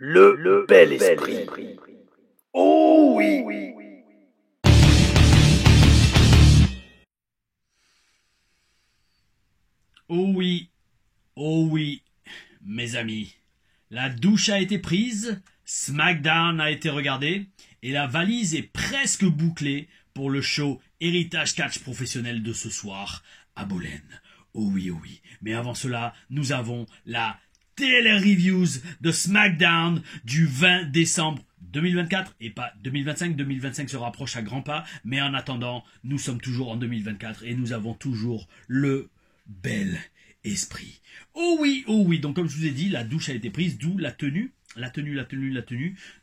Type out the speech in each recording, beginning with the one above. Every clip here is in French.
Le bel esprit. Oh oui. Oh oui, mes amis. La douche a été prise, SmackDown a été regardé, et la valise est presque bouclée pour le show Héritage Catch professionnel de ce soir à Bolène. Oh oui. Mais avant cela, nous avons la télé-reviews de SmackDown du 20 décembre 2024 et pas 2025. 2025 se rapproche à grands pas, mais en attendant, nous sommes toujours en 2024 et nous avons toujours le bel esprit. Oh oui. Donc comme je vous ai dit, la douche a été prise, d'où la tenue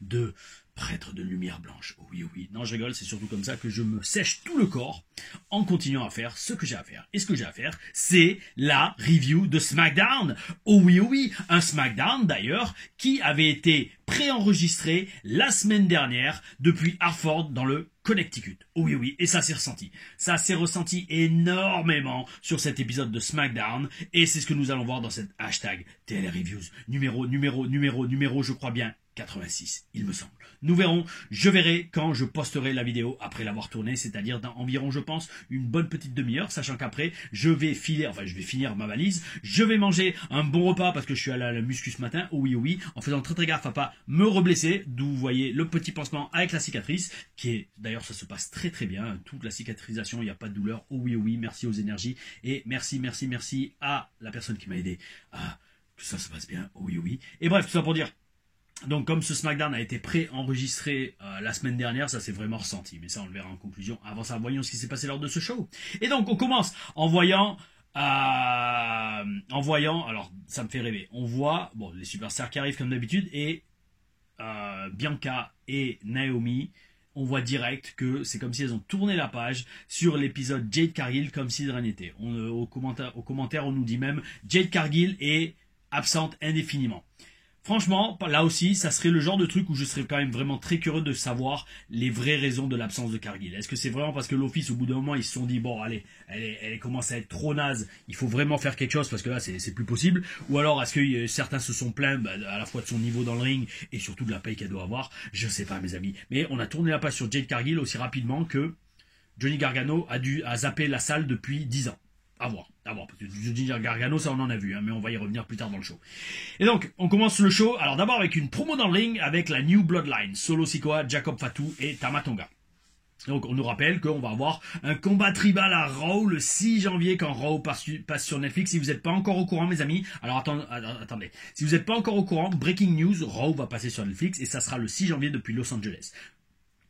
de prêtre de lumière blanche. Oh oui. Non, je rigole, c'est surtout comme ça que je me sèche tout le corps en continuant à faire ce que j'ai à faire. Et ce que j'ai à faire, c'est la review de SmackDown. Oh oui. Un SmackDown, d'ailleurs, qui avait été préenregistré la semaine dernière depuis Hartford dans le Connecticut. Oh oui. Et ça s'est ressenti. Ça s'est ressenti énormément sur cet épisode de SmackDown. Et c'est ce que nous allons voir dans cette hashtag TLReviews. Numéro, je crois bien, 86, il me semble. Nous verrons, je verrai quand je posterai la vidéo après l'avoir tournée, c'est-à-dire dans environ, je pense, une bonne petite demi-heure, sachant qu'après, je vais finir ma valise, je vais manger un bon repas parce que je suis allé à la muscu ce matin, oh oui, en faisant très gaffe à pas me reblesser, d'où vous voyez le petit pansement avec la cicatrice, qui est, d'ailleurs, ça se passe très bien, toute la cicatrisation, il n'y a pas de douleur, oh oui, merci aux énergies, et merci à la personne qui m'a aidé à que ça se passe bien, oh oui. Et bref, tout ça pour dire, donc comme ce SmackDown a été pré-enregistré la semaine dernière, ça s'est vraiment ressenti. Mais ça, on le verra en conclusion. Avant ça, voyons ce qui s'est passé lors de ce show. Et donc, on commence en voyant, alors ça me fait rêver. On voit, les superstars qui arrivent comme d'habitude, et Bianca et Naomi, on voit direct que c'est comme si elles ont tourné la page sur l'épisode Jade Cargill comme si de rien n'était. Au commentaire, on nous dit même Jade Cargill est absente indéfiniment. Franchement, là aussi, ça serait le genre de truc où je serais quand même vraiment très curieux de savoir les vraies raisons de l'absence de Cargill. Est-ce que c'est vraiment parce que l'Office, au bout d'un moment, ils se sont dit, bon, allez, elle commence à être trop naze, il faut vraiment faire quelque chose parce que là, c'est plus possible. Ou alors, est-ce que certains se sont plaints à la fois de son niveau dans le ring et surtout de la paye qu'elle doit avoir? Je sais pas, mes amis. Mais on a tourné la page sur Jade Cargill aussi rapidement que Johnny Gargano a zappé la salle depuis 10 ans. À voir, parce que Johnny Gargano, ça on en a vu, mais on va y revenir plus tard dans le show. Et donc, on commence le show, alors d'abord avec une promo dans le ring, avec la New Bloodline, Solo Sikoa, Jacob Fatu et Tama Tonga. Donc on nous rappelle qu'on va avoir un combat tribal à Raw le 6 janvier quand Raw passe sur Netflix. Si vous n'êtes pas encore au courant, mes amis, alors attendez. Si vous n'êtes pas encore au courant, breaking news, Raw va passer sur Netflix et ça sera le 6 janvier depuis Los Angeles.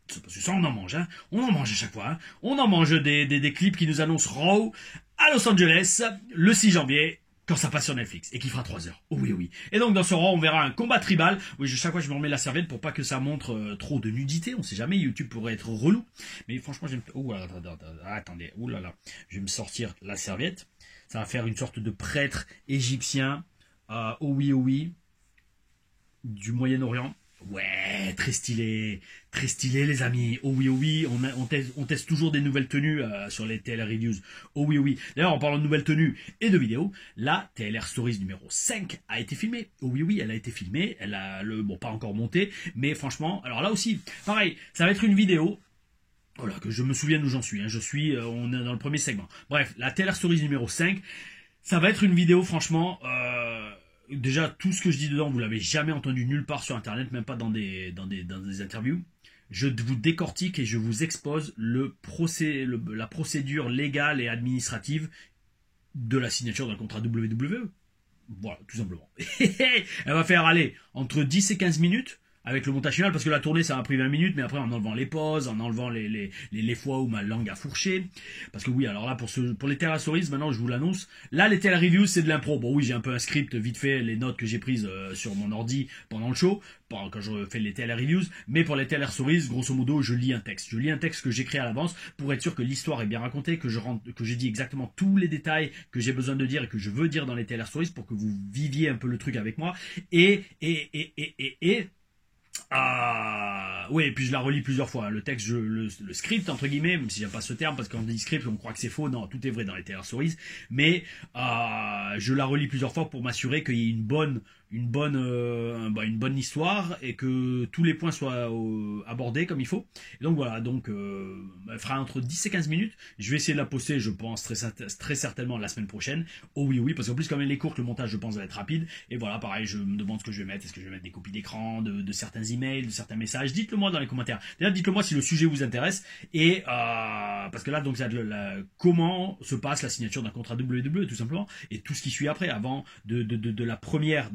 Parce que ça, on en mange, On en mange à chaque fois, On en mange des clips qui nous annoncent Raw à Los Angeles le 6 janvier quand ça passe sur Netflix et qui fera 3 heures. Oh oui. Et donc dans ce Raw, on verra un combat tribal. Oui, chaque fois je me remets la serviette pour pas que ça montre trop de nudité. On sait jamais, YouTube pourrait être relou. Mais franchement, j'aime... Oh attendez. Oh là là. Je vais me sortir la serviette. Ça va faire une sorte de prêtre égyptien. Oh oui. Du Moyen-Orient. Ouais, très stylé les amis. Oh oui, on teste toujours des nouvelles tenues sur les TLR Reviews. Oh oui. D'ailleurs, en parlant de nouvelles tenues et de vidéos, la TLR Stories numéro 5 a été filmée. Oh oui, elle a été filmée. Elle a pas encore monté, mais franchement, alors là aussi, pareil, ça va être une vidéo. Voilà, que je me souvienne où j'en suis. On est dans le premier segment. Bref, la TLR Stories numéro 5, ça va être une vidéo, franchement. Déjà, tout ce que je dis dedans, vous l'avez jamais entendu nulle part sur Internet, même pas dans des interviews. Je vous décortique et je vous expose la procédure légale et administrative de la signature d'un contrat WWE. Voilà, tout simplement. Elle va faire aller entre 10 et 15 minutes avec le montage final, parce que la tournée ça a pris 20 minutes, mais après en enlevant les pauses, en enlevant les fois où ma langue a fourché, parce que oui, alors là pour les TLR Stories, maintenant je vous l'annonce, là les TLR Reviews c'est de l'impro. Bon oui, j'ai un peu un script vite fait, les notes que j'ai prises sur mon ordi pendant le show, quand je fais les TLR Reviews, mais pour les TLR Stories, grosso modo, je lis un texte que j'ai créé à l'avance pour être sûr que l'histoire est bien racontée, que j'ai dit exactement tous les détails que j'ai besoin de dire et que je veux dire dans les TLR Stories pour que vous viviez un peu le truc avec moi, et puis je la relis plusieurs fois. Le texte, le script, entre guillemets, même si j'aime pas ce terme, parce qu'on dit script, on croit que c'est faux. Non, tout est vrai dans les TLR Stories. Mais je la relis plusieurs fois pour m'assurer qu'il y ait une bonne une bonne histoire et que tous les points soient abordés comme il faut. Et donc voilà, donc elle fera entre 10 et 15 minutes. Je vais essayer de la poster, je pense, très certainement la semaine prochaine. Oh oui, oui, parce qu'en plus, comme elle est courte, le montage, je pense, va être rapide. Et voilà, pareil, je me demande ce que je vais mettre. Est-ce que je vais mettre des copies d'écran, de certains emails, de certains messages? Dites-le moi dans les commentaires. D'ailleurs, dites-le moi si le sujet vous intéresse. Et parce que là, donc, comment se passe la signature d'un contrat WWE, tout simplement, et tout ce qui suit après, avant du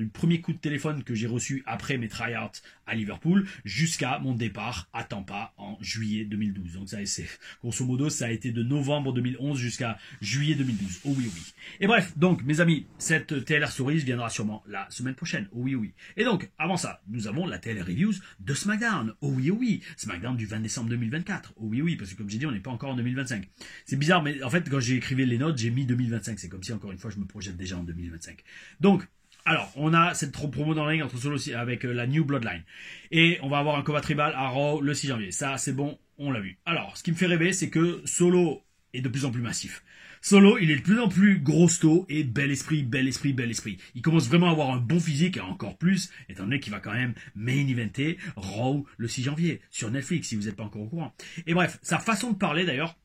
premier coup de téléphone que j'ai reçu après mes tryouts à Liverpool, jusqu'à mon départ à Tampa en juillet 2012. Donc ça, c'est grosso modo, ça a été de novembre 2011 jusqu'à juillet 2012. Oh oui, oui. Et bref, donc mes amis, cette TLR Stories viendra sûrement la semaine prochaine. Oh oui, oui. Et donc, avant ça, nous avons la TLR Reviews de SmackDown. Oh oui, oui. SmackDown du 20 décembre 2024. Oh oui, oui, parce que comme j'ai dit, on n'est pas encore en 2025. C'est bizarre, mais en fait, quand j'ai écrivé les notes, j'ai mis 2025. C'est comme si, encore une fois, je me projette déjà en 2025. Donc, alors, on a cette promo dans la ligne entre Solo avec la New Bloodline. Et on va avoir un combat tribal à Raw le 6 janvier. Ça, c'est bon, on l'a vu. Alors, ce qui me fait rêver, c'est que Solo est de plus en plus massif. Solo, il est de plus en plus grosso et bel esprit, bel esprit, bel esprit. Il commence vraiment à avoir un bon physique et encore plus, étant donné qu'il va quand même main eventer Raw le 6 janvier sur Netflix, si vous n'êtes pas encore au courant. Et bref, sa façon de parler d'ailleurs,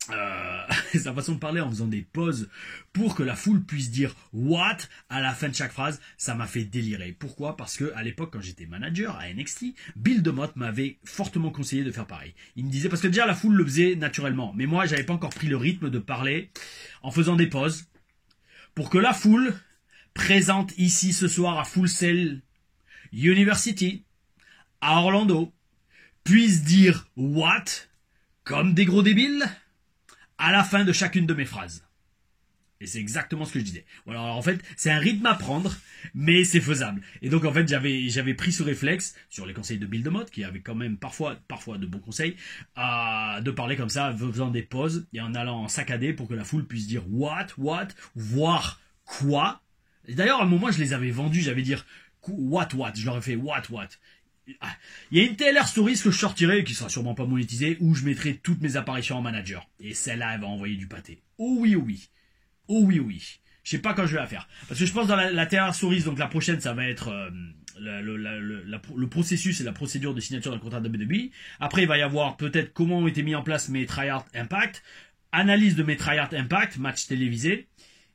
sa façon de parler en faisant des pauses pour que la foule puisse dire what à la fin de chaque phrase, ça m'a fait délirer. Pourquoi? Parce que à l'époque, quand j'étais manager à NXT, Bill DeMott m'avait fortement conseillé de faire pareil. Il me disait, parce que déjà la foule le faisait naturellement, mais moi j'avais pas encore pris le rythme de parler en faisant des pauses pour que la foule présente ici ce soir à Full Sail University à Orlando puisse dire what comme des gros débiles à la fin de chacune de mes phrases. Et c'est exactement ce que je disais. Voilà, alors en fait, c'est un rythme à prendre, mais c'est faisable. Et donc en fait, j'avais pris ce réflexe sur les conseils de Bill DeMott, qui avait quand même parfois de bons conseils, de parler comme ça, en faisant des pauses et en allant en saccadé pour que la foule puisse dire what, voire quoi. Et d'ailleurs, à un moment, je les avais vendus, j'avais dire what, je leur ai fait what. Il y a une TLR Stories que je sortirai, qui sera sûrement pas monétisée, où je mettrai toutes mes apparitions en manager. Et celle-là, elle va envoyer du pâté. Oh oui, oh oui. Oh oui, oh oui. Je sais pas quand je vais la faire. Parce que je pense dans la TLR Stories, donc la prochaine, ça va être le processus et la procédure de signature d'un contrat de WWE. Après, il va y avoir peut-être comment ont été mis en place mes tryhard impact, analyse de mes tryhard impact, match télévisé.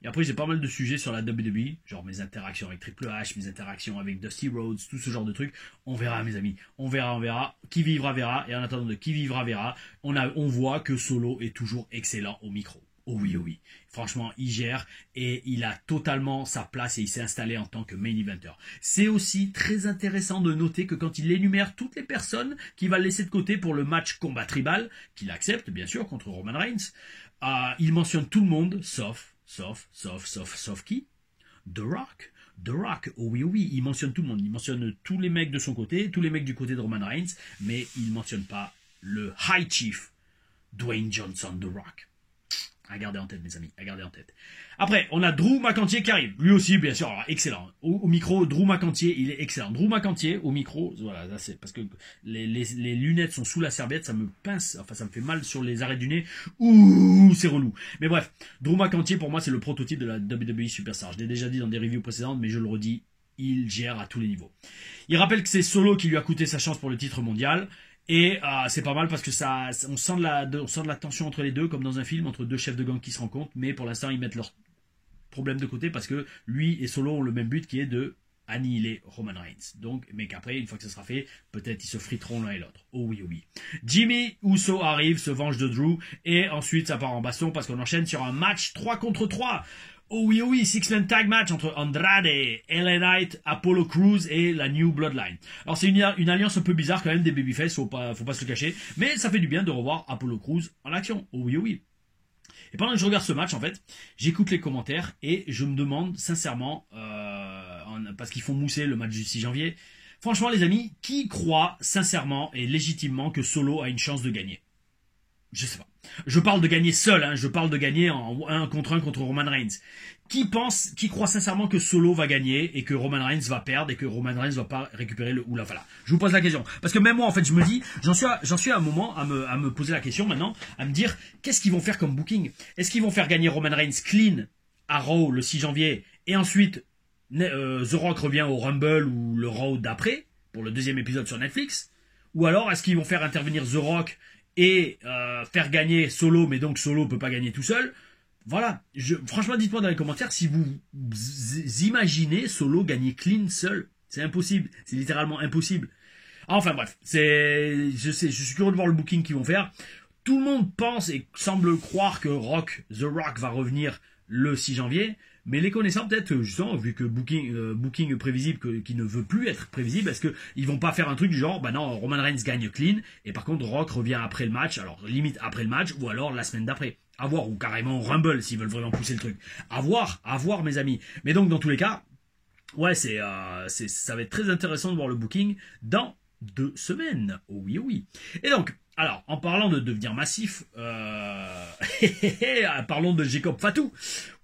Et après, j'ai pas mal de sujets sur la WWE, genre mes interactions avec Triple H, mes interactions avec Dusty Rhodes, tout ce genre de trucs. On verra, mes amis. On verra. Qui vivra verra. Et en attendant de qui vivra verra, on voit que Solo est toujours excellent au micro. Oh oui, oh oui. Franchement, il gère et il a totalement sa place et il s'est installé en tant que main eventer. C'est aussi très intéressant de noter que quand il énumère toutes les personnes qu'il va laisser de côté pour le match combat tribal, qu'il accepte, bien sûr, contre Roman Reigns, il mentionne tout le monde, sauf qui? The Rock. The Rock, oh oui, oh oui, il mentionne tout le monde. Il mentionne tous les mecs de son côté, tous les mecs du côté de Roman Reigns, mais il ne mentionne pas le High Chief, Dwayne Johnson, The Rock. À garder en tête, mes amis, à garder en tête. Après, on a Drew McIntyre qui arrive. Lui aussi, bien sûr, alors, excellent. Au micro, Drew McIntyre, il est excellent. Drew McIntyre, au micro, voilà, là, c'est parce que les lunettes sont sous la serviette, ça me pince, enfin, ça me fait mal sur les arrêts du nez. Ouh, c'est relou. Mais bref, Drew McIntyre, pour moi, c'est le prototype de la WWE Superstar. Je l'ai déjà dit dans des reviews précédentes, mais je le redis, il gère à tous les niveaux. Il rappelle que c'est Solo qui lui a coûté sa chance pour le titre mondial. Et c'est pas mal parce que on sent de la tension entre les deux, comme dans un film, entre deux chefs de gang qui se rencontrent. Mais pour l'instant, ils mettent leurs problèmes de côté parce que lui et Solo ont le même but qui est de annihiler Roman Reigns. Donc, mais qu'après, une fois que ça sera fait, peut-être ils se friteront l'un et l'autre. Oh oui, oh oui. Jimmy Uso arrive, se venge de Drew. Et ensuite, ça part en baston parce qu'on enchaîne sur un match 3 contre 3. Oh oui, six-man tag match entre Andrade, LA Knight, Apollo Crews et la New Bloodline. Alors c'est une alliance un peu bizarre quand même des babyface, faut pas se le cacher, mais ça fait du bien de revoir Apollo Crews en action. Oh oui. Et pendant que je regarde ce match, en fait, j'écoute les commentaires et je me demande sincèrement, parce qu'ils font mousser le match du 6 janvier, franchement les amis, qui croit sincèrement et légitimement que Solo a une chance de gagner? Je sais pas. Je parle de gagner seul, je parle de gagner en 1 contre 1 contre Roman Reigns. Qui croit sincèrement que Solo va gagner et que Roman Reigns va perdre et que Roman Reigns va pas récupérer le oula voilà. Je vous pose la question. Parce que même moi, en fait, je me dis, j'en suis à un moment à me poser la question maintenant, à me dire, qu'est-ce qu'ils vont faire comme booking? Est-ce qu'ils vont faire gagner Roman Reigns clean à Raw le 6 janvier et ensuite The Rock revient au Rumble ou le Raw d'après, pour le deuxième épisode sur Netflix? Ou alors, est-ce qu'ils vont faire intervenir The Rock et faire gagner Solo, mais donc Solo peut pas gagner tout seul? Voilà. Franchement, dites-moi dans les commentaires si vous imaginez Solo gagner clean seul. C'est impossible. C'est littéralement impossible. Enfin bref, je suis curieux de voir le booking qu'ils vont faire. Tout le monde pense et semble croire que The Rock va revenir le 6 janvier. Mais les connaissants, peut-être, justement, vu que booking prévisible qui ne veut plus être prévisible, est-ce qu'ils vont pas faire un truc du genre, bah non, Roman Reigns gagne clean, et par contre, Rock revient après le match, alors limite après le match, ou alors la semaine d'après. À voir, ou carrément au Rumble, s'ils veulent vraiment pousser le truc. À voir, mes amis. Mais donc, dans tous les cas, ouais, ça va être très intéressant de voir le booking dans 2 semaines. Oh oui, oh oui. Et donc, alors, en parlant de devenir massif, parlons de Jacob Fatou,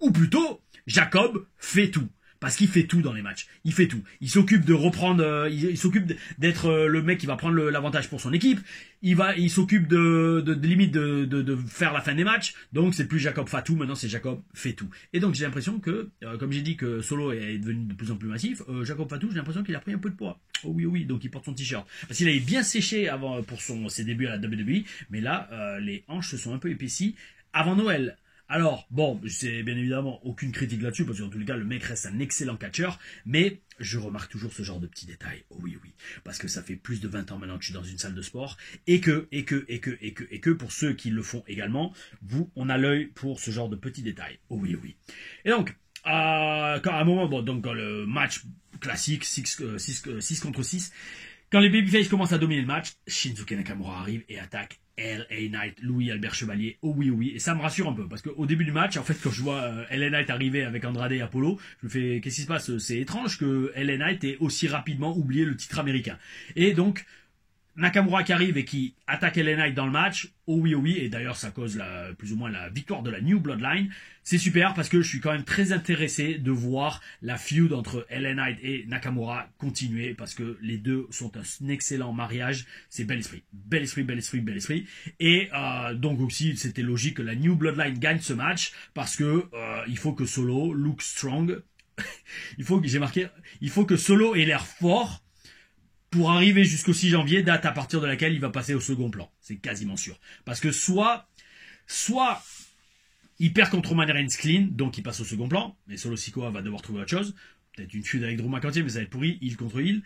ou plutôt, Jacob fait tout. Parce qu'il fait tout dans les matchs. Il fait tout. Il s'occupe de reprendre, il s'occupe d'être le mec qui va prendre l'avantage pour son équipe. Il s'occupe limite de faire la fin des matchs. Donc c'est plus Jacob Fatou, maintenant c'est Jacob fait tout. Et donc j'ai l'impression que, comme j'ai dit que Solo est devenu de plus en plus massif, Jacob Fatou, j'ai l'impression qu'il a pris un peu de poids. Oh oui, oh oui, donc il porte son t-shirt. Parce qu'il avait bien séché avant pour ses débuts à la WWE, mais là, les hanches se sont un peu épaissies avant Noël. Alors, bon, c'est bien évidemment aucune critique là-dessus, parce que dans tous les cas, le mec reste un excellent catcheur, mais je remarque toujours ce genre de petits détails. Oh oui, oui, parce que ça fait plus de 20 ans maintenant que je suis dans une salle de sport, et que, pour ceux qui le font également, on a l'œil pour ce genre de petits détails. Oh oui, oui. Et donc, quand à un moment, bon, donc, quand le match classique, 6 contre 6, quand les babyface commencent à dominer le match, Shinsuke Nakamura arrive et attaque LA Knight, Louis Albert Chevalier. Oh oui, oh oui. Et ça me rassure un peu. Parce qu'au début du match, en fait, quand je vois LA Knight arriver avec Andrade et Apollo, je me fais, qu'est-ce qui se passe? C'est étrange que LA Knight ait aussi rapidement oublié le titre américain. Et donc, Nakamura qui arrive et qui attaque LA Knight dans le match, oh oui, et d'ailleurs ça cause plus ou moins la victoire de la New Bloodline. C'est super parce que je suis quand même très intéressé de voir la feud entre LA Knight et Nakamura continuer parce que les deux sont un excellent mariage. C'est bel esprit. Et donc aussi c'était logique que la New Bloodline gagne ce match parce que il faut que Solo look strong. il faut que Solo ait l'air fort pour arriver jusqu'au 6 janvier, date à partir de laquelle il va passer au second plan. C'est quasiment sûr. Parce que soit il perd contre Roman Reigns clean, donc il passe au second plan, mais Solo Sikoa va devoir trouver autre chose. Peut-être une feud avec Drew McIntyre, mais ça va être pourri, heel contre heel.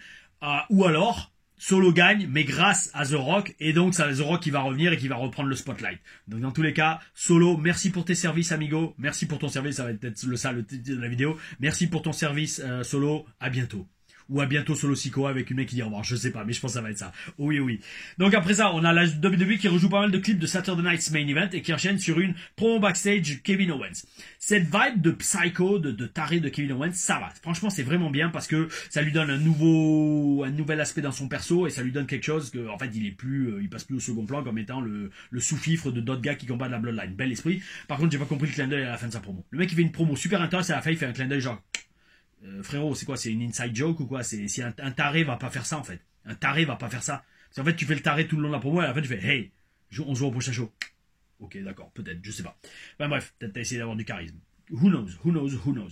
Ou alors, Solo gagne, mais grâce à The Rock, et donc c'est The Rock qui va revenir et qui va reprendre le spotlight. Donc dans tous les cas, Solo, merci pour tes services, amigo. Merci pour ton service, ça va être le titre de la vidéo. Merci pour ton service, Solo. À bientôt. Ou à bientôt Solo Sikoa avec une mec qui dit au revoir, je sais pas, mais je pense que ça va être ça. Oui, oui. Donc après ça, on a la WWE qui rejoue pas mal de clips de Saturday Night's Main Event et qui enchaîne sur une promo backstage Kevin Owens. Cette vibe de psycho, de taré de Kevin Owens, ça va. Franchement, c'est vraiment bien parce que ça lui donne un nouvel aspect dans son perso et ça lui donne quelque chose que, en fait, il passe plus au second plan comme étant le sous-fifre de d'autres gars qui combattent la Bloodline. Bel esprit. Par contre, j'ai pas compris le clin d'œil à la fin de sa promo. Le mec, il fait une promo super intense et à la fin, il fait un clin d'œil genre, frérot, c'est quoi? C'est une inside joke ou quoi? Si un taré va pas faire ça en fait. Un taré va pas faire ça. Parce qu'en fait, tu fais le taré tout le long de la promo et à la fin, tu fais hey, on se voit au prochain show. Ok, d'accord, peut-être, je sais pas. Ben bref, peut-être t'as essayé d'avoir du charisme. Who knows.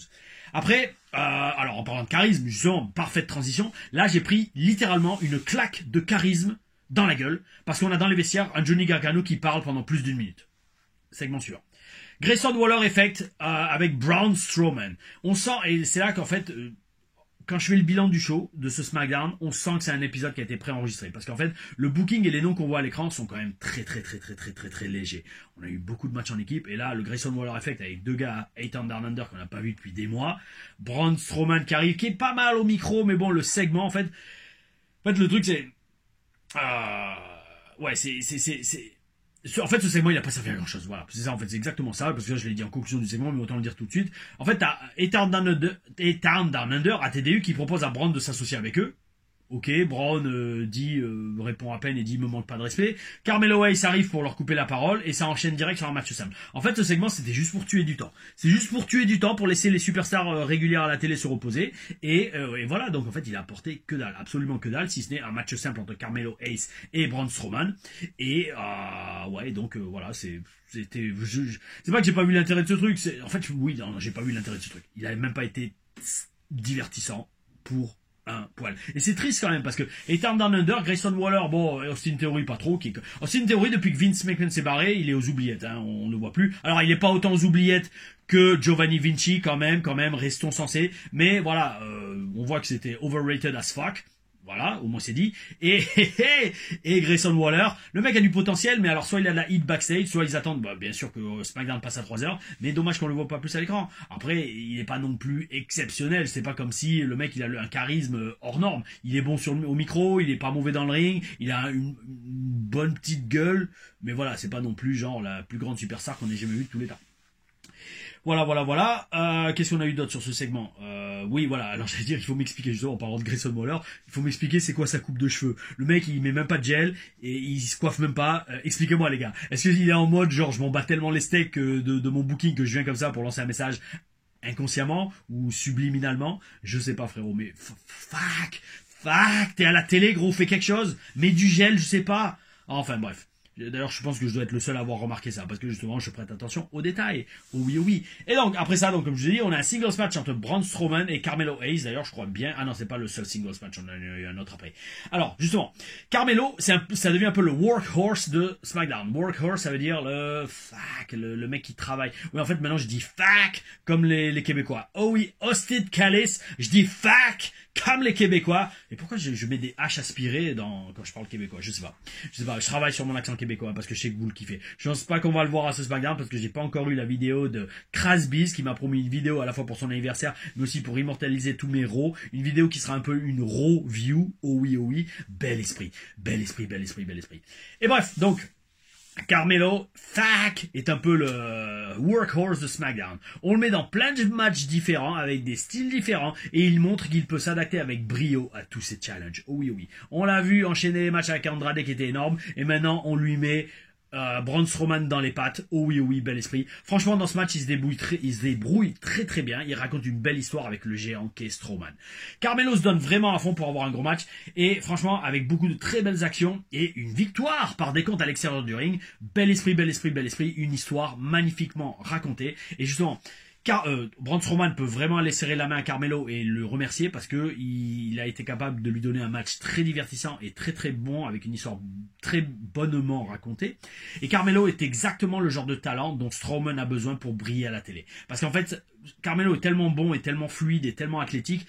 Après, alors en parlant de charisme, justement, parfaite transition. Là, j'ai pris littéralement une claque de charisme dans la gueule parce qu'on a dans les vestiaires un Johnny Gargano qui parle pendant plus d'1 minute. Segment suivant. Grayson Waller Effect avec Braun Strowman. On sent, et c'est là qu'en fait, quand je fais le bilan du show, de ce SmackDown, on sent que c'est un épisode qui a été préenregistré. Parce qu'en fait, le booking et les noms qu'on voit à l'écran sont quand même très légers. On a eu beaucoup de matchs en équipe, et là, le Grayson Waller Effect avec 2 gars 8 Down Under qu'on n'a pas vu depuis des mois. Braun Strowman qui arrive, qui est pas mal au micro, mais bon, le segment, en fait, le truc c'est... ouais, en fait, ce segment, il a pas servi à grand chose. Voilà. C'est ça, en fait, c'est exactement ça. Parce que là, je l'ai dit en conclusion du segment, mais autant le dire tout de suite. En fait, t'as Ethan Down Under à TDU qui propose à Braun de s'associer avec eux. Ok, Braun répond à peine et dit me manque pas de respect. Carmelo Hayes arrive pour leur couper la parole et ça enchaîne direct sur un match simple. En fait, ce segment c'était juste pour tuer du temps. C'est juste pour tuer du temps pour laisser les superstars régulières à la télé se reposer et voilà. Donc en fait, il a apporté que dalle, absolument que dalle, si ce n'est un match simple entre Carmelo Hayes et Braun Strowman. Et ouais, donc voilà, c'est pas que j'ai pas vu l'intérêt de ce truc. En fait, oui, non, j'ai pas vu l'intérêt de ce truc. Il a même pas été divertissant pour un poil. Et c'est triste quand même parce que étant Down Under, Grayson Waller, bon, Austin Theory pas trop. Austin Theory, depuis que Vince McMahon s'est barré, il est aux oubliettes, hein, on ne le voit plus. Alors il est pas autant aux oubliettes que Giovanni Vinci quand même, restons sensés. Mais voilà, on voit que c'était overrated as fuck. Voilà, au moins c'est dit. Et Grayson Waller, le mec a du potentiel, mais alors soit il a de la hit backstage, soit ils attendent, bah, bien sûr que SmackDown passe à 3 heures, mais dommage qu'on le voit pas plus à l'écran. Après, il est pas non plus exceptionnel, c'est pas comme si le mec il a un charisme hors norme. Il est bon au micro, il est pas mauvais dans le ring, il a une bonne petite gueule, mais voilà, c'est pas non plus genre la plus grande superstar qu'on ait jamais vue de tous les temps. Voilà. Qu'est-ce qu'on a eu d'autre sur ce segment? Oui, voilà. Alors, j'allais dire, il faut m'expliquer, justement, en parlant de Grayson Waller, il faut m'expliquer c'est quoi sa coupe de cheveux. Le mec, il met même pas de gel, et il se coiffe même pas. Expliquez-moi, les gars. Est-ce qu'il est en mode, genre, je m'en bats tellement les steaks de mon booking que je viens comme ça pour lancer un message inconsciemment ou subliminalement? Je sais pas, frérot, mais fuck, t'es à la télé, gros, fais quelque chose. Mets du gel, je sais pas. Enfin, bref. D'ailleurs, je pense que je dois être le seul à avoir remarqué ça, parce que justement, je prête attention aux détails. Oh oui. Et donc, après ça, donc, comme je vous ai dit, on a un singles match entre Braun Strowman et Carmelo Hayes. D'ailleurs, je crois bien. Ah non, c'est pas le seul singles match, on en a eu un autre après. Alors, justement, Carmelo, ça devient un peu le workhorse de SmackDown. Workhorse, ça veut dire le mec qui travaille. Oui, en fait, maintenant, je dis fuck comme les Québécois. Oh oui, Austin Callis, je dis fuck comme les Québécois. Et pourquoi je mets des H aspirées quand je parle québécois? Je sais pas. Je travaille sur mon accent québécois parce que je sais que vous le kiffez. Je pense pas qu'on va le voir à ce SmackDown parce que j'ai pas encore eu la vidéo de Krasbiz qui m'a promis une vidéo à la fois pour son anniversaire mais aussi pour immortaliser tous mes Raw. Une vidéo qui sera un peu une Raw view. Oh oui. Bel esprit. Et bref, donc, Carmelo, est un peu le workhorse de SmackDown. On le met dans plein de matchs différents, avec des styles différents, et il montre qu'il peut s'adapter avec brio à tous ces challenges. Oh oui. On l'a vu enchaîner les matchs avec Andrade qui étaient énormes, et maintenant on lui met Braun Strowman dans les pattes. Oh oui, bel esprit. Franchement, dans ce match, il se débrouille très bien. Il raconte une belle histoire avec le géant qu'est Strowman. Carmelo se donne vraiment à fond pour avoir un gros match. Et franchement, avec beaucoup de très belles actions et une victoire par décompte à l'extérieur du ring. Bel esprit. Une histoire magnifiquement racontée. Et justement, Braun Strowman peut aller serrer la main à Carmelo et le remercier parce que il a été capable de lui donner un match très divertissant et très bon avec une histoire très bonnement racontée. Et Carmelo est exactement le genre de talent dont Strowman a besoin pour briller à la télé. Parce qu'en fait, Carmelo est tellement bon et tellement fluide et tellement athlétique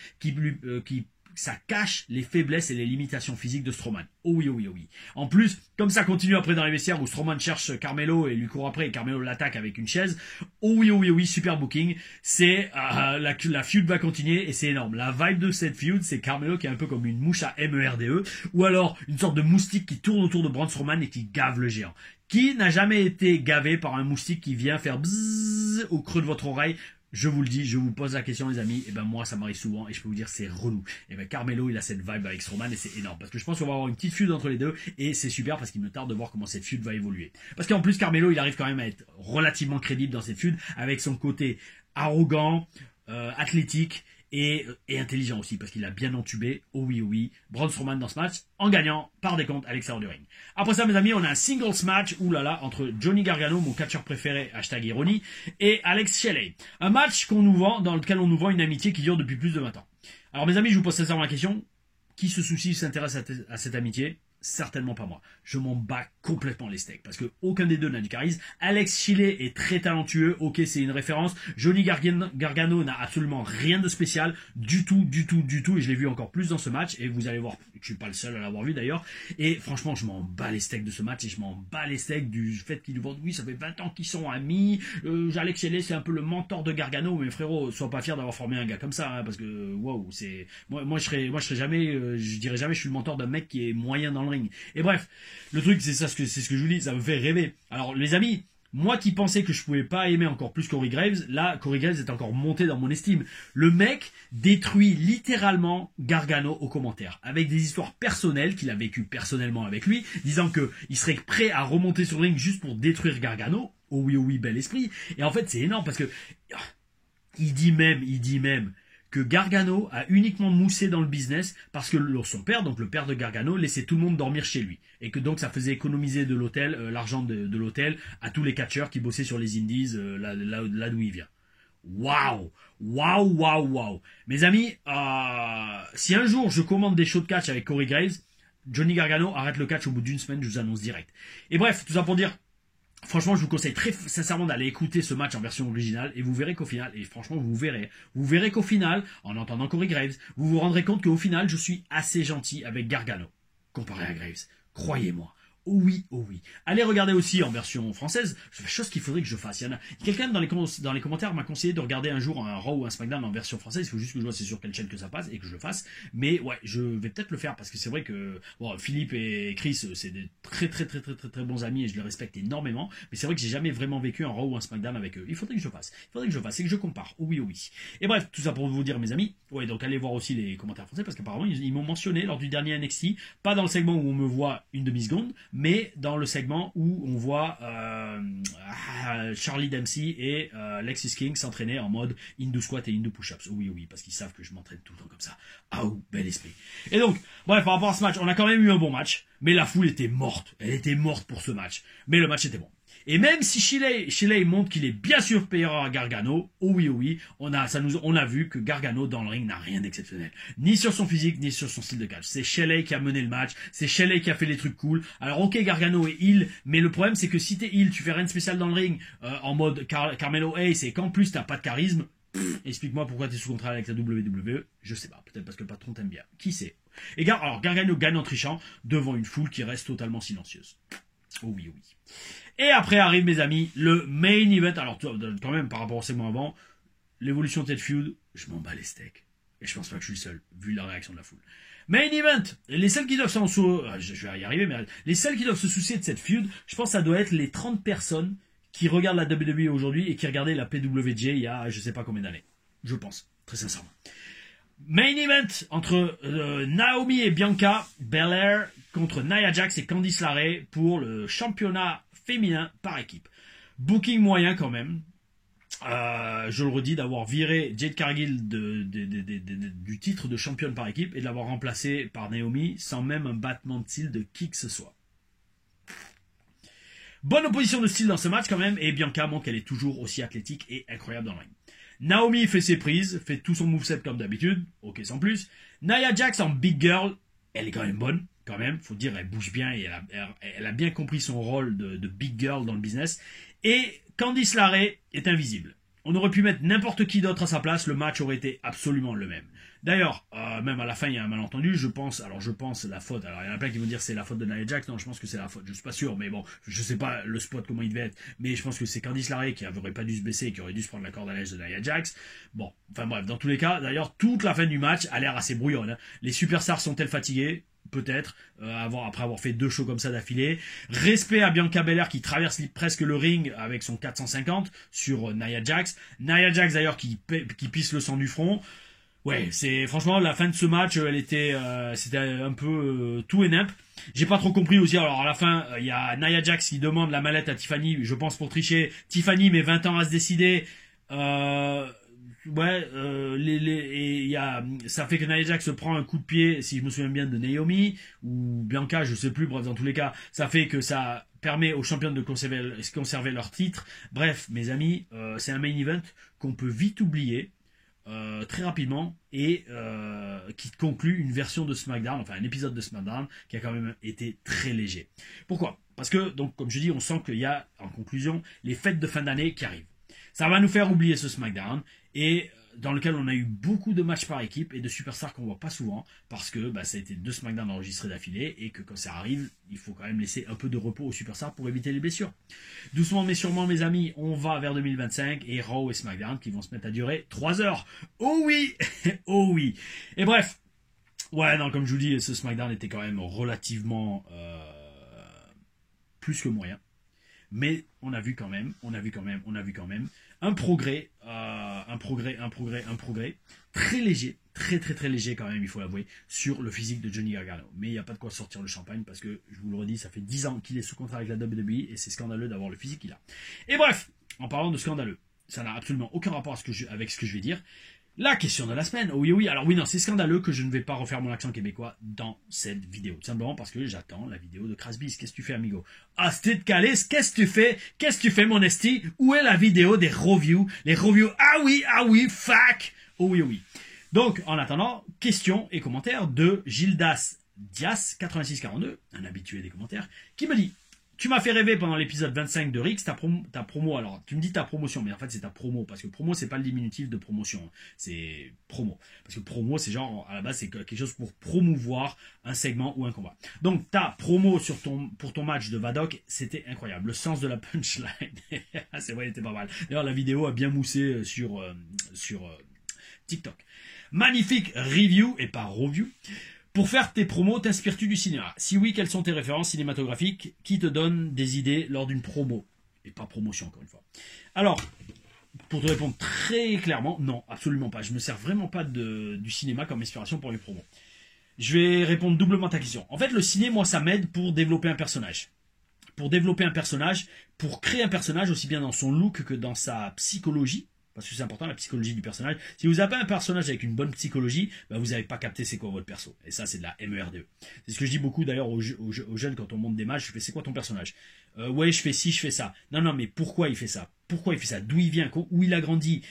ça cache les faiblesses et les limitations physiques de Strowman. Oh oui. En plus, comme ça continue après dans les vestiaires où Strowman cherche Carmelo et lui court après et Carmelo l'attaque avec une chaise. Oh oui, super booking. C'est la feud va continuer et c'est énorme. La vibe de cette feud, c'est Carmelo qui est un peu comme une mouche à MERDE ou alors une sorte de moustique qui tourne autour de Braun Strowman et qui gave le géant. Qui n'a jamais été gavé par un moustique qui vient faire bzzz au creux de votre oreille? Je vous le dis, je vous pose la question les amis, et ben moi ça m'arrive souvent et je peux vous dire c'est relou. Et ben Carmelo il a cette vibe avec Strowman et c'est énorme parce que je pense qu'on va avoir une petite feud entre les deux et c'est super parce qu'il me tarde de voir comment cette feud va évoluer. Parce qu'en plus Carmelo il arrive quand même à être relativement crédible dans cette feud avec son côté arrogant, athlétique et intelligent aussi parce qu'il a bien entubé. Oh oui, Braun Strowman dans ce match en gagnant par décompte à l'extérieur du ring. Après ça mes amis on a un singles match entre Johnny Gargano, mon catcheur préféré #ironie, et Alex Shelley. Un match dans lequel on nous vend une amitié qui dure depuis plus de 20 ans. Alors mes amis je vous pose sincèrement la question, qui se soucie, s'intéresse à cette amitié? Certainement pas moi. Je m'en bats complètement les steaks parce que aucun des deux n'a du charisme. Alex Shelley est très talentueux. Ok, c'est une référence. Johnny Gargano n'a absolument rien de spécial du tout. Et je l'ai vu encore plus dans ce match. Et vous allez voir, je suis pas le seul à l'avoir vu d'ailleurs. Et franchement, je m'en bats les steaks de ce match et je m'en bats les steaks du fait qu'ils vendent. Oui, ça fait 20 ans qu'ils sont amis. Alex Shelley, c'est un peu le mentor de Gargano. Mais frérot, sois pas fier d'avoir formé un gars comme ça, hein, parce que waouh, c'est moi je serais jamais, je dirais jamais, je suis le mentor d'un mec qui est moyen dans le ring. Et bref, le truc c'est ce que je vous dis, ça me fait rêver. Alors les amis, moi qui pensais que je pouvais pas aimer encore plus Corey Graves, là Corey Graves est encore monté dans mon estime. Le mec détruit littéralement Gargano aux commentaires, avec des histoires personnelles qu'il a vécues personnellement avec lui, disant que il serait prêt à remonter sur le ring juste pour détruire Gargano. Oh oui, bel esprit. Et en fait c'est énorme parce que il dit même que Gargano a uniquement moussé dans le business parce que son père, donc le père de Gargano, laissait tout le monde dormir chez lui. Et que donc ça faisait économiser de l'hôtel, l'argent de l'hôtel à tous les catcheurs qui bossaient sur les indies, là d'où il vient. Waouh, waouh, waouh, waouh. Mes amis, si un jour je commande des shows de catch avec Corey Graves, Johnny Gargano arrête le catch au bout d'une semaine, je vous annonce direct. Et bref, tout ça pour dire, franchement, je vous conseille très sincèrement d'aller écouter ce match en version originale et vous verrez qu'au final, et franchement, vous verrez qu'au final, en entendant Corey Graves, vous vous rendrez compte qu'au final, je suis assez gentil avec Gargano, comparé à Graves. Croyez-moi. Oh oui, oh oui. Allez regarder aussi en version française, chose qu'il faudrait que je fasse. Il y en a quelqu'un dans les commentaires m'a conseillé de regarder un jour un Raw ou un SmackDown en version française. Il faut juste que je vois c'est sur quelle chaîne que ça passe et que je le fasse. Mais ouais, je vais peut-être le faire parce que c'est vrai que bon, Philippe et Chris, c'est des très bons amis et je les respecte énormément. Mais c'est vrai que j'ai jamais vraiment vécu un Raw ou un SmackDown avec eux. Il faudrait que je fasse. Il faudrait que je fasse et que je compare. Oh oui, oh oui. Et bref, tout ça pour vous dire, mes amis. Ouais, donc allez voir aussi les commentaires français parce qu'apparemment ils m'ont mentionné lors du dernier NXT, pas dans le segment où on me voit une demi-seconde, mais dans le segment où on voit Charlie Dempsey et Lexis King s'entraîner en mode Hindu squat et Hindu push-ups. Oui, oui, parce qu'ils savent que je m'entraîne tout le temps comme ça. Ah ou bel esprit. Et donc, bref, par rapport à ce match, on a quand même eu un bon match, mais la foule était morte. Elle était morte pour ce match. Mais le match était bon. Et même si Shelley montre qu'il est bien supérieur à Gargano, oh oui, on a vu que Gargano dans le ring n'a rien d'exceptionnel. Ni sur son physique, ni sur son style de catch. C'est Shelley qui a mené le match, c'est Shelley qui a fait les trucs cool. Alors ok, Gargano est heel, mais le problème c'est que si t'es heel, tu fais rien de spécial dans le ring, en mode Carmelo Hayes, et qu'en plus t'as pas de charisme, explique-moi pourquoi t'es sous contrat avec la WWE, je sais pas, peut-être parce que le patron t'aime bien, qui sait. Et alors Gargano gagne en trichant devant une foule qui reste totalement silencieuse. Oh oui. Et après arrive, mes amis, le main event. Alors, quand même, par rapport au segment avant, l'évolution de cette feud, je m'en bats les steaks. Et je pense pas que je suis le seul, vu la réaction de la foule. Main event. Les seuls qui doivent je vais y arriver, mais les seuls qui doivent se soucier de cette feud, je pense que ça doit être les 30 personnes qui regardent la WWE aujourd'hui et qui regardaient la PWG il y a je sais pas combien d'années. Je pense, très sincèrement. Main event entre Naomi et Bianca Belair contre Nia Jax et Candice LeRae pour le championnat féminin par équipe. Booking moyen quand même. Je le redis, d'avoir viré Jade Cargill du titre de championne par équipe et de l'avoir remplacé par Naomi sans même un battement de cils de qui que ce soit. Bonne opposition de style dans ce match quand même, et Bianca montre qu'elle est toujours aussi athlétique et incroyable dans le ring. Naomi fait ses prises, fait tout son moveset comme d'habitude, ok sans plus. Nia Jax en big girl, elle est quand même bonne, quand même, faut dire, elle bouge bien et elle a bien compris son rôle de big girl dans le business. Et Candice LeRae est invisible. On aurait pu mettre n'importe qui d'autre à sa place, le match aurait été absolument le même. D'ailleurs, même à la fin, il y a un malentendu, je pense la faute, alors il y en a plein qui vont dire c'est la faute de Nia Jax, non, je pense que c'est la faute, je suis pas sûr, mais bon, je sais pas le spot comment il devait être, mais je pense que c'est Candice LeRae qui aurait pas dû se baisser et qui aurait dû se prendre la corde à l'âge de Nia Jax. Bon, enfin bref, dans tous les cas, d'ailleurs, toute la fin du match a l'air assez brouillonne, hein. Les superstars sont-elles fatiguées ? Peut-être, après avoir fait 2 shows comme ça d'affilée. Respect à Bianca Belair qui traverse presque le ring avec son 450 sur Nia Jax. Nia Jax d'ailleurs qui pisse le sang du front. Ouais, c'est franchement la fin de ce match, c'était un peu tout et nimp. J'ai pas trop compris aussi. Alors à la fin, il y a Nia Jax qui demande la mallette à Tiffany, je pense pour tricher. Tiffany met 20 ans à se décider. Ça fait que Nia Jax se prend un coup de pied, si je me souviens bien, de Naomi ou Bianca, je sais plus, bref, dans tous les cas, ça fait que ça permet aux championnes de conserver leur titre. Bref, mes amis, c'est un main event qu'on peut vite oublier très rapidement et qui conclut une version de SmackDown, enfin un épisode de SmackDown qui a quand même été très léger. Pourquoi ? Parce que, donc, comme je dis, on sent qu'il y a, en conclusion, les fêtes de fin d'année qui arrivent. Ça va nous faire oublier ce SmackDown et dans lequel on a eu beaucoup de matchs par équipe et de superstars qu'on voit pas souvent parce que ça a été 2 SmackDown enregistrés d'affilée et que quand ça arrive, il faut quand même laisser un peu de repos aux superstars pour éviter les blessures. Doucement mais sûrement, mes amis, on va vers 2025 et Raw et SmackDown qui vont se mettre à durer 3 heures. Oh oui. Oh oui. Et bref, ouais, non, comme je vous dis, ce SmackDown était quand même relativement plus que moyen. Mais on a vu quand même un progrès très léger, très léger quand même, il faut l'avouer, sur le physique de Johnny Gargano. Mais il n'y a pas de quoi sortir le champagne parce que, je vous le redis, ça fait 10 ans qu'il est sous contrat avec la WWE et c'est scandaleux d'avoir le physique qu'il a. Et bref, en parlant de scandaleux, ça n'a absolument aucun rapport avec ce que je vais dire. La question de la semaine. Oui, oui. Alors oui, non, c'est scandaleux que je ne vais pas refaire mon accent québécois dans cette vidéo. Tout simplement parce que j'attends la vidéo de Crasbis. Qu'est-ce que tu fais, amigo? Asti de calice, qu'est-ce que tu fais? Qu'est-ce que tu fais, mon esti? Où est la vidéo des reviews? Les reviews, ah oui, fuck! Oh oui, oh oui. Donc, en attendant, questions et commentaires de Gildas Dias, 8642, un habitué des commentaires, qui me dit: tu m'as fait rêver pendant l'épisode 25 de Rix, ta promo, alors tu me dis ta promotion, mais en fait c'est ta promo, parce que promo c'est pas le diminutif de promotion, c'est promo. Parce que promo c'est genre, à la base c'est quelque chose pour promouvoir un segment ou un combat. Donc ta promo pour ton match de Vadok, c'était incroyable, le sens de la punchline, c'est vrai, il était pas mal. D'ailleurs la vidéo a bien moussé sur TikTok. Magnifique review, et pas review. Pour faire tes promos, t'inspires-tu du cinéma? Si oui, quelles sont tes références cinématographiques qui te donnent des idées lors d'une promo? Et pas promotion, encore une fois. Alors, pour te répondre très clairement, non, absolument pas. Je me sers vraiment pas du cinéma comme inspiration pour les promos. Je vais répondre doublement à ta question. En fait, le ciné, moi, ça m'aide pour développer un personnage. Pour développer un personnage, pour créer un personnage aussi bien dans son look que dans sa psychologie. Parce que c'est important, la psychologie du personnage. Si vous avez un personnage avec une bonne psychologie, bah vous n'avez pas capté c'est quoi votre perso. Et ça, c'est de la MERDE. C'est ce que je dis beaucoup d'ailleurs aux jeunes quand on monte des matchs. Je fais: c'est quoi ton personnage? Ouais, je fais ci, je fais ça. Non, mais pourquoi il fait ça? Pourquoi il fait ça? D'où il vient? Où il a grandi?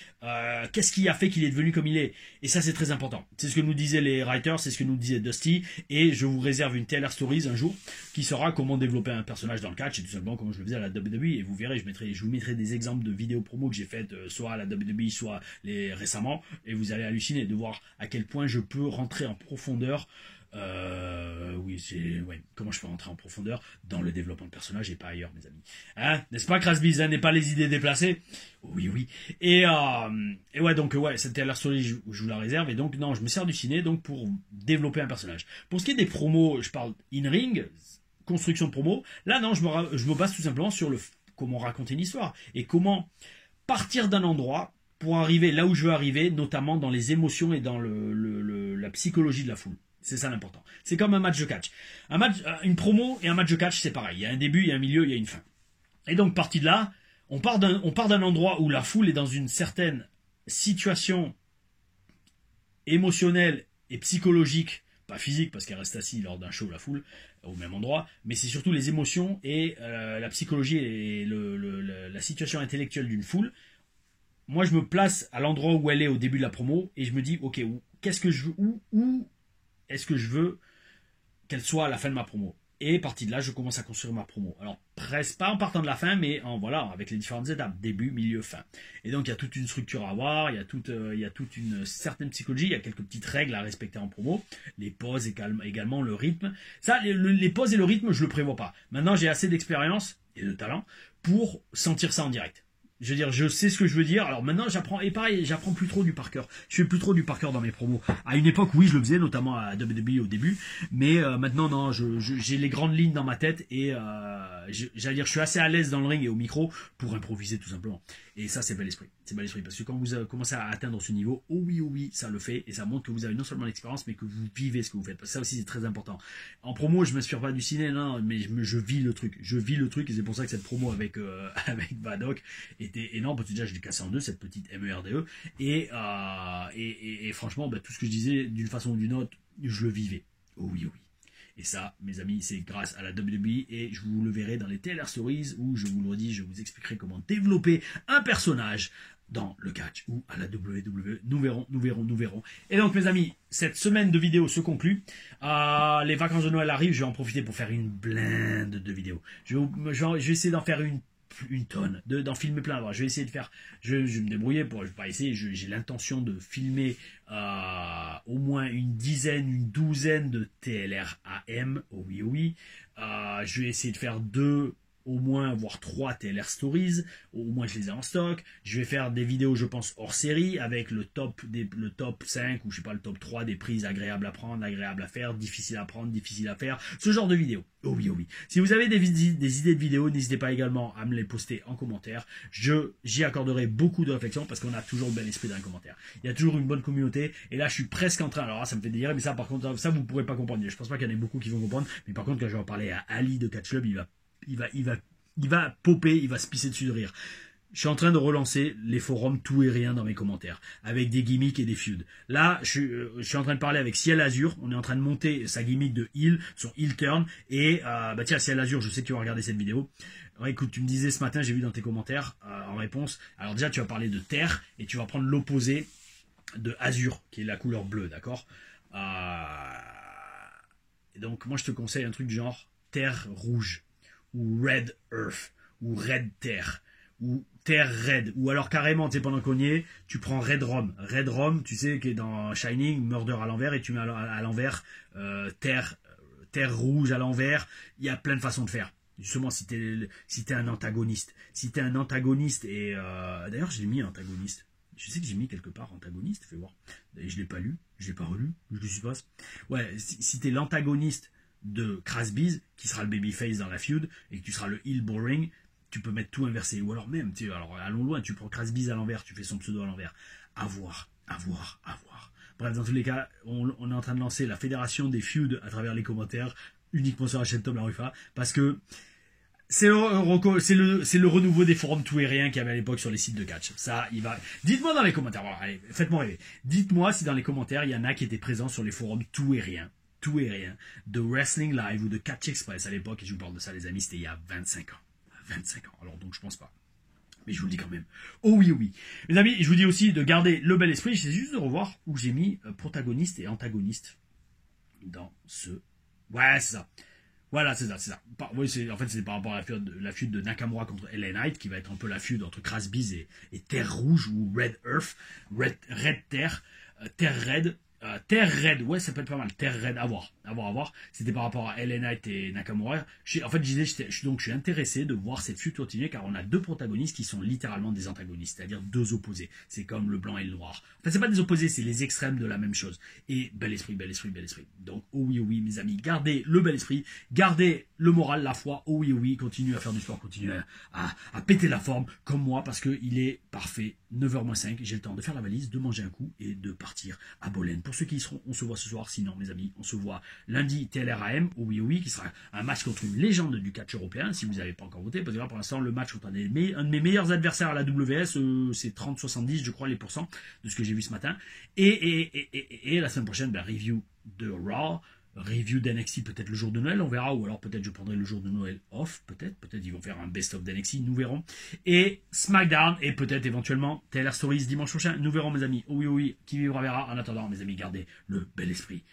Qu'est-ce qui a fait qu'il est devenu comme il est? Et ça, c'est très important. C'est ce que nous disaient les writers, c'est ce que nous disait Dusty. Et je vous réserve une TLR Stories un jour qui sera comment développer un personnage dans le catch, et tout simplement comme je le faisais à la WWE. Et vous verrez, je vous mettrai des exemples de vidéos promo que j'ai faites soit à la WWE, soit récemment. Et vous allez halluciner de voir à quel point je peux rentrer en profondeur. Comment je peux rentrer en profondeur dans le développement de personnage et pas ailleurs, mes amis. Hein? N'est-ce pas, Crasbis, hein? N'est pas les idées déplacées? Oui, oui. Et ouais, donc, c'était à la story, je vous la réserve. Et donc, non, je me sers du ciné donc pour développer un personnage. Pour ce qui est des promos, je parle in-ring, construction de promo. Là, non, je me base tout simplement sur comment raconter une histoire et comment partir d'un endroit pour arriver là où je veux arriver, notamment dans les émotions et dans la psychologie de la foule. C'est ça l'important. C'est comme un match de catch. Une promo et un match de catch, c'est pareil. Il y a un début, il y a un milieu, il y a une fin. Et donc, parti de là, on part d'un endroit où la foule est dans une certaine situation émotionnelle et psychologique, pas physique, parce qu'elle reste assise lors d'un show, la foule, au même endroit, mais c'est surtout les émotions et la psychologie et la situation intellectuelle d'une foule. Moi, je me place à l'endroit où elle est au début de la promo et je me dis, ok, qu'est-ce que je veux, où est-ce que je veux qu'elle soit à la fin de ma promo? Et parti de là, je commence à construire ma promo. Alors, presque pas en partant de la fin, mais avec les différentes étapes, début, milieu, fin. Et donc, il y a toute une structure à avoir, il y a toute une certaine psychologie, il y a quelques petites règles à respecter en promo, les pauses également, le rythme. Ça, les pauses et le rythme, je le prévois pas. Maintenant, j'ai assez d'expérience et de talent pour sentir ça en direct. Je veux dire, je sais ce que je veux dire. Alors maintenant, j'apprends plus trop du par cœur. Je fais plus trop du par cœur dans mes promos. À une époque, oui, je le faisais, notamment à WWE au début. Mais maintenant, non, j'ai les grandes lignes dans ma tête et j'allais dire, je suis assez à l'aise dans le ring et au micro pour improviser tout simplement. Et ça, c'est bel esprit. C'est bel esprit parce que quand vous commencez à atteindre ce niveau, oh oui, ça le fait et ça montre que vous avez non seulement l'expérience, mais que vous vivez ce que vous faites. Parce que ça aussi, c'est très important. En promo, je m'inspire pas du ciné, non, mais je vis le truc. Je vis le truc et c'est pour ça que cette promo avec Vadok était énorme parce que déjà je l'ai cassé en deux, cette petite MERDE, et franchement tout ce que je disais d'une façon ou d'une autre, je le vivais. Oh oui. Et ça, mes amis, c'est grâce à la WWE et je vous le verrai dans les TLR Stories où je vous le redis, je vous expliquerai comment développer un personnage dans le catch ou à la WWE. Nous verrons. Et donc, mes amis, cette semaine de vidéos se conclut. Les vacances de Noël arrivent, je vais en profiter pour faire une blinde de vidéos. Je vais essayer d'en faire une tonne, d'en filmer plein. Alors, je vais essayer de faire, je vais me débrouiller pour, je vais pas essayer, j'ai l'intention de filmer au moins une douzaine de TLR AM, oh oui. Je vais essayer de faire 2, au moins, voire 3 TLR Stories, au moins je les ai en stock. Je vais faire des vidéos, je pense, hors série, avec le top 5, ou je sais pas, le top 3 des prises agréables à prendre, agréables à faire, difficiles à prendre, difficiles à faire, ce genre de vidéos. Oh oui. Si vous avez des idées de vidéos, n'hésitez pas également à me les poster en commentaire. J'y accorderai beaucoup de réflexion parce qu'on a toujours le bel esprit dans les commentaires. Il y a toujours une bonne communauté. Et là, je suis presque en train. Alors là, ça me fait délirer, mais ça, par contre, ça, vous pourrez pas comprendre. Je pense pas qu'il y en ait beaucoup qui vont comprendre. Mais par contre, quand je vais en parler à Ali de Catch Club, il va popper, il va se pisser dessus de rire. je suis en train de relancer les forums tout et rien dans mes commentaires, avec des gimmicks et des feuds. Là, je suis en train de parler avec Ciel Azur, on est en train de monter sa gimmick de heal, son heal turn, et bah tiens, Ciel Azur, je sais que tu vas regarder cette vidéo. Ouais, écoute, tu me disais ce matin, j'ai vu dans tes commentaires, en réponse, alors déjà tu vas parler de terre, et tu vas prendre l'opposé de Azur, qui est la couleur bleue, d'accord. Et donc moi je te conseille un truc du genre terre rouge, ou red earth, ou red terre, ou terre red, ou alors carrément, tu sais, pendant qu'on y est, tu prends red rum. Red rum, tu sais, qui est dans Shining, Murder à l'envers, et tu mets à l'envers terre rouge à l'envers. Il y a plein de façons de faire. Justement, si t'es un antagoniste. Si t'es un antagoniste, et d'ailleurs, j'ai mis antagoniste. Je sais que j'ai mis quelque part antagoniste, fais voir. Je l'ai pas lu, je l'ai pas relu, je le suppose. Ouais, si t'es l'antagoniste de Krasbiz, qui sera le babyface dans la feud, et que tu seras le heel boring, tu peux mettre tout inversé. Ou alors même, tu sais, alors allons loin, tu prends Krasbiz à l'envers, tu fais son pseudo à l'envers. À voir. Bref, dans tous les cas, on est en train de lancer la fédération des feuds à travers les commentaires, uniquement sur la chaîne Tom Larufa, parce que c'est le renouveau des forums tout et rien qu'il y avait à l'époque sur les sites de catch. Ça, il va. Dites-moi dans les commentaires. Voilà, allez, faites-moi rêver. Dites-moi si dans les commentaires il y en a qui étaient présents sur les forums tout et rien de Wrestling Live ou de Catch Express à l'époque. Et je vous parle de ça, les amis, c'était il y a 25 ans. 25 ans. Alors donc je pense pas. Mais je vous le dis quand même. Oh oui, oh oui. Mes amis, je vous dis aussi de garder le bel esprit. J'essaie juste de revoir où j'ai mis protagoniste et antagoniste dans ce. Ouais, c'est ça. Voilà, c'est ça. Oui, en fait, c'est par rapport à la feud de Nakamura contre LA Knight, qui va être un peu la feud entre Krasbiz et Terre Rouge, ou Red Earth, Red Terre, Terre Red, Terre Red, ouais, ça peut être pas mal. Terre Red, à voir. C'était par rapport à LA Knight et Nakamura. En fait, je suis intéressé de voir cette feud continuer, car on a deux protagonistes qui sont littéralement des antagonistes, c'est-à-dire deux opposés. C'est comme le blanc et le noir. En fait, c'est pas des opposés, c'est les extrêmes de la même chose. Et bel esprit. Donc, oh oui, mes amis, gardez le bel esprit, gardez le moral, la foi, oh oui, continuez à faire du sport, continuez à péter la forme, comme moi, parce que il est parfait. 9h-5, j'ai le temps de faire la valise, de manger un coup et de partir à Bolène. Pour ceux qui y seront, on se voit ce soir. Sinon, mes amis, on se voit lundi TLRAM, oui, qui sera un match contre une légende du catch européen, si vous n'avez pas encore voté, parce que là, pour l'instant, le match contre un de mes meilleurs adversaires à la WS, c'est 30-70, je crois, les pourcents, de ce que j'ai vu ce matin. Et la semaine prochaine, review de Raw, review d'NXT peut-être le jour de Noël, on verra, ou alors peut-être je prendrai le jour de Noël off, peut-être ils vont faire un best-of d'NXT, nous verrons, et SmackDown, et peut-être éventuellement Taylor Stories dimanche prochain, nous verrons mes amis, oui, qui vivra verra. En attendant mes amis, gardez le bel esprit,